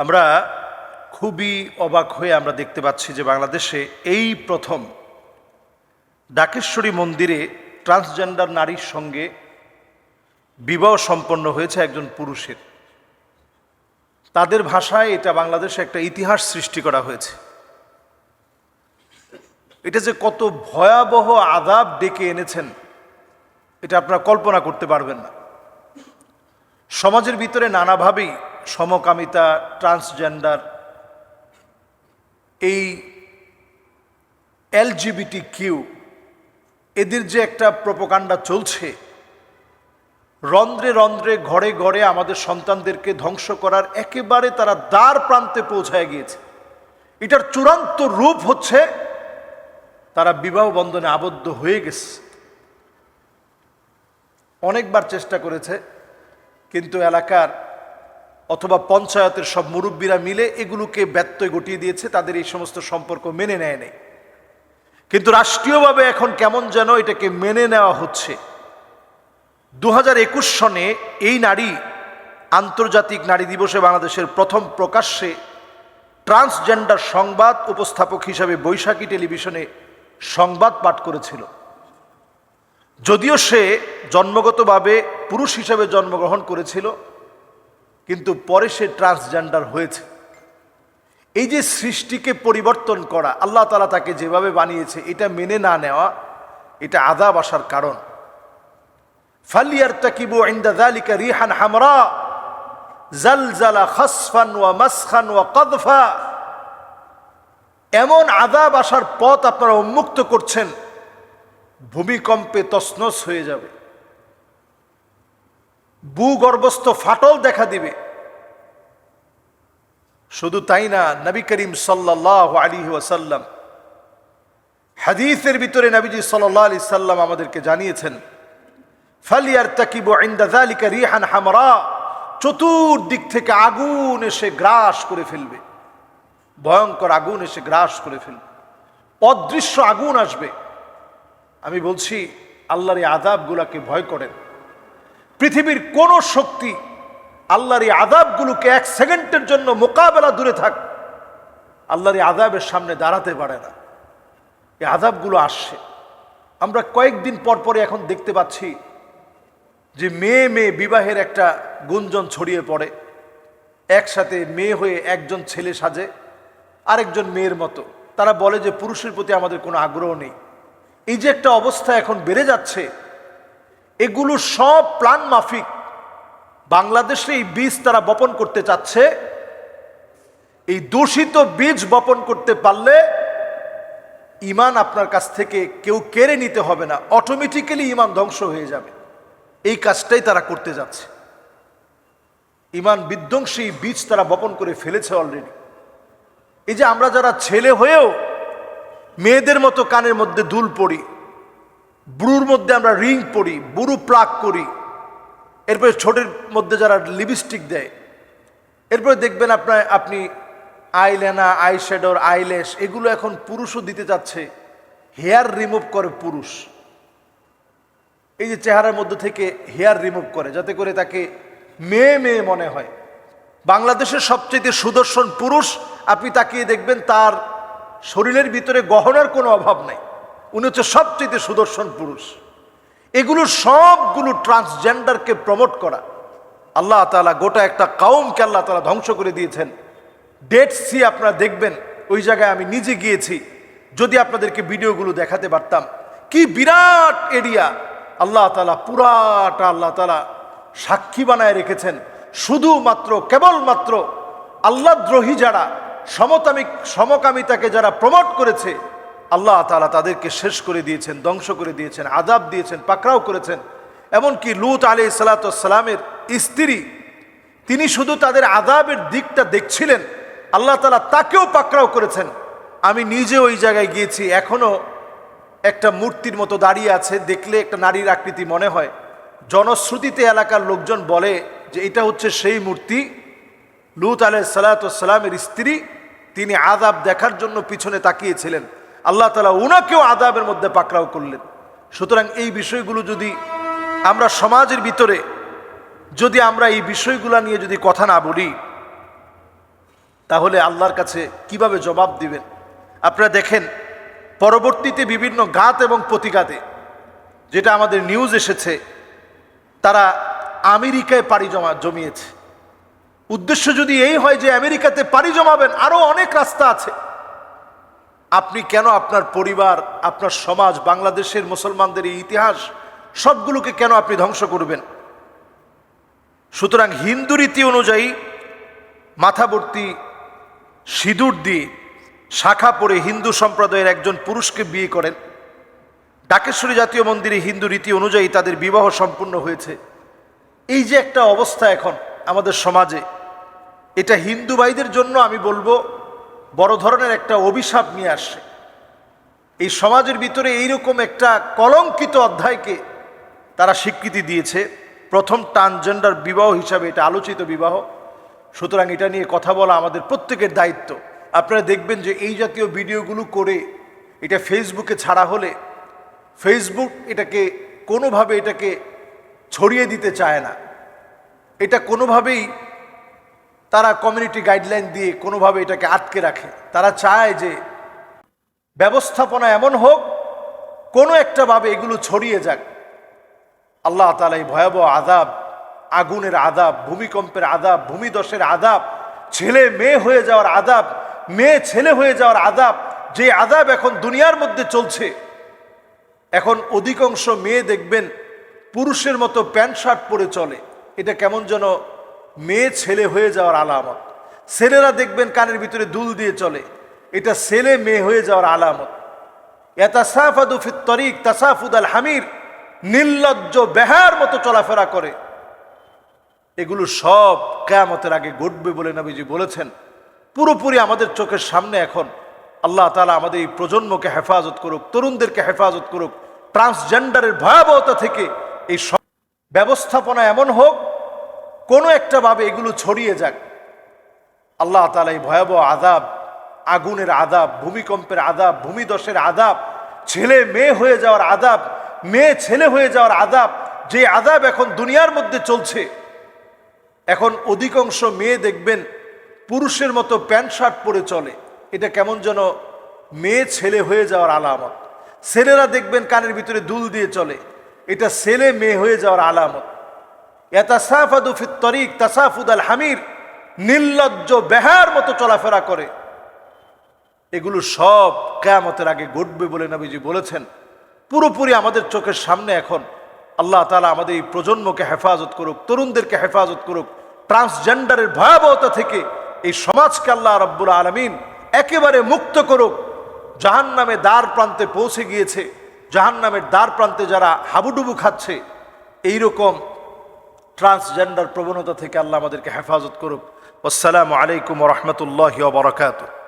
আমরা খুবই অবাক হয়ে আমরা দেখতে পাচ্ছি যে বাংলাদেশে এই প্রথম ডাকেশ্বরী মন্দিরে ট্রান্সজেন্ডার নারীর সঙ্গে বিবাহ সম্পন্ন হয়েছে একজন পুরুষের। তাদের ভাষায় এটা বাংলাদেশে একটা ইতিহাস সৃষ্টি করা হয়েছে। এটা যে কত ভয়াবহ আযাব ডেকে এনেছেন এটা আপনারা কল্পনা করতে পারবেন না। সমাজের ভিতরে নানাভাবেই সমকামিতা, ট্রান্সজেন্ডার, এই LGBT এদের যে একটা প্রোপাগান্ডা চলছে, রন্ধ্রে রন্ধ্রে ঘরে ঘরে আমাদের সন্তানদেরকে ধ্বংস করার একেবারে তারা দ্বার প্রান্তে পৌঁছায় গিয়েছে। এটার চূড়ান্ত রূপ হচ্ছে তারা বিবাহ বন্ধনে আবদ্ধ হয়ে গেছে। অনেকবার চেষ্টা করেছে, কিন্তু এলাকার অথবা পঞ্চায়েতের সব মুরব্বীরা মিলে এগুলোকে ব্যত্যয় ঘটিয়ে দিয়েছে, তাদের এই সমস্ত সম্পর্ক মেনে নেয় নাই। কিন্তু রাষ্ট্রীয়ভাবে এখন কেমন যেন এটাকে মেনে নেওয়া হচ্ছে। 2021 সনে এই নারী আন্তর্জাতিক নারী দিবসে বাংলাদেশের প্রথম প্রকাশ্যে ট্রান্সজেন্ডার সংবাদ উপস্থাপক হিসাবে বৈশাখী টেলিভিশনে সংবাদ পাঠ করেছিল। যদিও সে জন্মগতভাবে পুরুষ হিসাবে জন্মগ্রহণ করেছিল, কিন্তু পরে সে ট্রান্সজেন্ডার হয়েছে। এই যে সৃষ্টিকে পরিবর্তন করা, আল্লাহ তাআলা তাকে যেভাবে বানিয়েছে এটা মেনে না নেওয়া, এটা আযাব আসার কারণ। ফালিয়ারতাকিবু ইনদা যালিকা রিহান হামরা জালজালা খাসফান ওয়া মাসখান ওয়া কাদফা। এমন আযাব আসার পথ আপনারা উন্মুক্ত করছেন, ভূমিকম্পে তছনছ হয়ে যাবে, ভূগর্ভস্থ ফাটল দেখা দিবে। শুধু তাই না, নবী করিম সাল্লাল্লাহু আলাইহি ওয়াসাল্লাম হাদিসের ভিতরে নবীজি সাল্লাল্লাহু আলাইহি সাল্লাম আমাদেরকে জানিয়েছেন, ফালিয়ারতাকিবু ইনদা যালিকা রিহান হামরা, চতুর্দিক থেকে আগুন এসে গ্রাস করে ফেলবে, ভয়ঙ্কর আগুন এসে গ্রাস করে ফেলবে, অদৃশ্য আগুন আসবে। আমি বলছি, আল্লাহর এই আযাবগুলোকে ভয় করেন। পৃথিবীর কোন শক্তি আল্লাহর এই আযাবগুলোকে এক সেকেন্ডের জন্য মোকাবেলা দূরে থাক, আল্লাহর এই আযাবের সামনে দাঁড়াতে পারে না। এই আযাবগুলো আসছে। আমরা কয়েকদিন পর পরে এখন দেখতে পাচ্ছি যে মেয়ে মেয়ে বিবাহের একটা গুঞ্জন ছড়িয়ে পড়ে, একসাথে মেয়ে হয়ে একজন ছেলে সাজে আরেকজন মেয়ের মতো। তারা বলে যে পুরুষের প্রতি আমাদের কোনো আগ্রহ নেই। এই যে একটা অবস্থা এখন বেড়ে যাচ্ছে, এগুলো সব প্ল্যান মাফিক। বাংলাদেশে এই বীজ তারা বপন করতে চাচ্ছে। এই দূষিত বীজ বপন করতে পারলে ঈমান আপনার কাছ থেকে কেউ কেড়ে নিতে হবে না, অটোমেটিক্যালি ঈমান ধ্বংস হয়ে যাবে। এই কাজটাই তারা করতে যাচ্ছে। ঈমান বিধ্বংসী বীজ তারা বপন করে ফেলেছে অলরেডি। এই যে আমরা যারা ছেলে হয়েও মেয়েদের মতো কানের মধ্যে দুল পড়ি, ব্রুর মধ্যে আমরা রিং পরি, বুরু প্লাক করি, এরপরে ছোটের মধ্যে যারা লিপস্টিক দেয়, এরপরে দেখবেন আপনি আইলাইনার, আইশ্যাডোর, আইল্যাশ, এগুলো এখন পুরুষও দিতে যাচ্ছে। হেয়ার রিমুভ করে পুরুষ, এই যে চেহারার মধ্যে থেকে হেয়ার রিমুভ করে যাতে করে তাকে মেয়ে মেয়ে মনে হয়। বাংলাদেশের সবচেয়ে সুদর্শন পুরুষ, আপনি তাকিয়ে দেখবেন তার শরীরের ভিতরে গহনার কোনো অভাব নাই, উনি হচ্ছে সবচেয়ে সুদর্শন পুরুষ। এগুলো সবগুলো ট্রান্সজেন্ডারকে প্রমোট করা। আল্লাহ তাআলা গোটা একটা কওমকে আল্লাহ তাআলা ধ্বংস করে দিয়েছেন। ডেড সি আপনারা দেখবেন, ওই জায়গায় আমি নিজে গিয়েছি, যদি আপনাদেরকে ভিডিওগুলো দেখাতে পারতাম, কি বিরাট এরিয়া আল্লাহ তাআলা পুরাটা আল্লাহ তাআলা সাক্ষী বানায় রেখেছেন। শুধুমাত্র কেবলমাত্র আল্লাহদ্রোহী যারা, সমকামিতাকে যারা প্রমোট করেছে, আল্লাহ তাআলা তাদেরকে শেষ করে দিয়েছেন, ধ্বংস করে দিয়েছেন, আযাব দিয়েছেন, পাকড়াও করেছেন। এমনকি লূত আলাইহিস সালাতু ওয়াস সালামের স্ত্রী, তিনি শুধু তাদের আযাবের দিকটা দেখছিলেন, আল্লাহ তাআলা তাকেও পাকড়াও করেছেন। আমি নিজে ওই জায়গায় গিয়েছি, এখনো একটা মূর্তির মতো দাঁড়িয়ে আছে, দেখলে একটা নারীর আকৃতি মনে হয়। জনশ্রুতিতে এলাকার লোকজন বলে যে এটা হচ্ছে সেই মূর্তি। লূত আলাইহিস সালাতু ওয়াস সালামের স্ত্রী, তিনি আযাব দেখার জন্য পিছনে তাকিয়েছিলেন, আল্লাহ তাআলা উনাকেও আযাবের মধ্যে পাকড়াও করলেন। সুতরাং এই বিষয়গুলো যদি আমরা সমাজের ভিতরে যদি আমরা এই বিষয়গুলো নিয়ে যদি কথা না বলি, তাহলে আল্লাহর কাছে কিভাবে জবাব দিবেন? আপনারা দেখেন পরবর্তীতে বিভিন্ন ঘাত এবং প্রতিঘাতে যেটা আমাদের নিউজ এসেছে, তারা আমেরিকায় পাড়ি জমিয়েছে। উদ্দেশ্য যদি এই হয় যে আমেরিকাতে পাড়ি জমাবেন, আরো অনেক রাস্তা আছে। আপনি কেন আপনার পরিবার, আপনার সমাজ, বাংলাদেশের মুসলমানদের এই ইতিহাস সবগুলোকে কেন আপনি ধ্বংস করবেন? সুতরাং হিন্দু রীতি অনুযায়ী মাথাভর্তি সিঁদুর দিয়ে শাখা পরে হিন্দু সম্প্রদায়ের একজন পুরুষকে বিয়ে করেন। ঢাকেশ্বরী জাতীয় মন্দিরে হিন্দু রীতি অনুযায়ী তাদের বিবাহ সম্পূর্ণ হয়েছে। এই যে একটা অবস্থা এখন আমাদের সমাজে, এটা হিন্দু ভাইদের জন্য আমি বলবো বড় ধরনের একটা অভিশাপ নিয়ে আসছে। এই সমাজের ভিতরে এইরকম একটা কলঙ্কিত অধ্যায়কে তারা স্বীকৃতি দিয়েছে। প্রথম ট্রান্সজেন্ডার বিবাহ হিসাবে এটা আলোচিত বিবাহ। সুতরাং এটা নিয়ে কথা বলা আমাদের প্রত্যেকের দায়িত্ব। আপনারা দেখবেন যে এই জাতীয় ভিডিওগুলো করে এটা ফেসবুকে ছাড়া হলে ফেসবুক এটাকে কোনোভাবে এটাকে ছড়িয়ে দিতে চায় না। এটা কোনোভাবেই তারা কমিউনিটি গাইডলাইন দিয়ে কোনোভাবে এটাকে আটকে রাখে। তারা চায় যে ব্যবস্থাপনা এমন হোক কোনো একটা ভাবে এগুলো ছড়িয়ে যাক। আল্লাহ তাআলা এই ভয়াবহ আযাব, আগুনের আযাব, ভূমিকম্পের আযাব, ভূমিধসের আযাব, ছেলে মেয়ে হয়ে যাওয়ার আযাব, মেয়ে ছেলে হয়ে যাওয়ার আযাব, যে আযাব এখন দুনিয়ার মধ্যে চলছে। এখন অধিকাংশ মেয়ে দেখবেন পুরুষের মতো প্যান্ট শার্ট পরে চলে। এটা কেমন যেন মেয়ে ছেলে হয়ে যাওয়ার আলামত। ছেলেরা দেখবেন কানের ভিতরে দুল দিয়ে চলে। এটা ছেলে মেয়ে হয়ে যাওয়ার আলামত। ইয়াতাসাফাদু ফিত তরিক তাসাফুদ আল হামির, নির্লজ্জ বেহার মতো চলাফেরা করে। এগুলো সব কিয়ামতের আগে ঘটবে বলে নবীজি বলেছেন। পুরোপুরি আমাদের চোখের সামনে এখন। আল্লাহ তাআলা আমাদের এই প্রজন্মকে হেফাজত করুক, তরুণদেরকে হেফাজত করুক ট্রান্সজেন্ডারের ভয়াবহতা থেকে। এই ব্যবস্থাপনা এমন হোক কোনো একটা ভাবে এগুলো ছড়িয়ে যাক। আল্লাহ তাআলা এই ভয়াবহ আযাব, আগুনের আযাব, ভূমিকম্পের আযাব, ভূমিধসের আযাব, ছেলে মেয়ে হয়ে যাওয়ার আযাব, মেয়ে ছেলে হয়ে যাওয়ার আযাব, যে আযাব এখন দুনিয়ার মধ্যে চলছে। এখন অধিকাংশ মেয়ে দেখবেন পুরুষের মতো প্যান্ট শার্ট পরে চলে। এটা কেমন যেন মেয়ে ছেলে হয়ে যাওয়ার আলামত। ছেলেরা দেখবেন কানের ভিতরে দুল দিয়ে চলে। এটা ছেলে মেয়ে হয়ে যাওয়ার আলামত। ইয়াতাসাফাদু ফিত তরিক তাসাফুদ আল হামির, নির্লজ্জ বেহার মতো চলাফেরা করে। এগুলো সব কিয়ামতের আগে ঘটবে বলে নবীজি বলেছেন। পুরোপুরি আমাদের চোখের সামনে এখন। আল্লাহ তাআলা আমাদের এই প্রজন্মকে হেফাজত করুক, তরুণদেরকে হেফাজত করুক ট্রান্সজেন্ডারের ভয়াবহতা থেকে। এই সমাজকে আল্লাহ রাব্বুল আলামিন একেবারে মুক্ত করুক। জাহান্নামে দ্বার প্রান্তে পৌঁছে গিয়েছে, জাহান্নামের দ্বার প্রান্তে যারা হাবুডুবু খাচ্ছে, এইরকম ট্রান্সজেন্ডার প্রবণতা থেকে আল্লাহ আমাদেরকে হেফাজত করুক। আসসালামু আলাইকুম ওয়া রাহমাতুল্লাহি ওয়া বারাকাতুহু।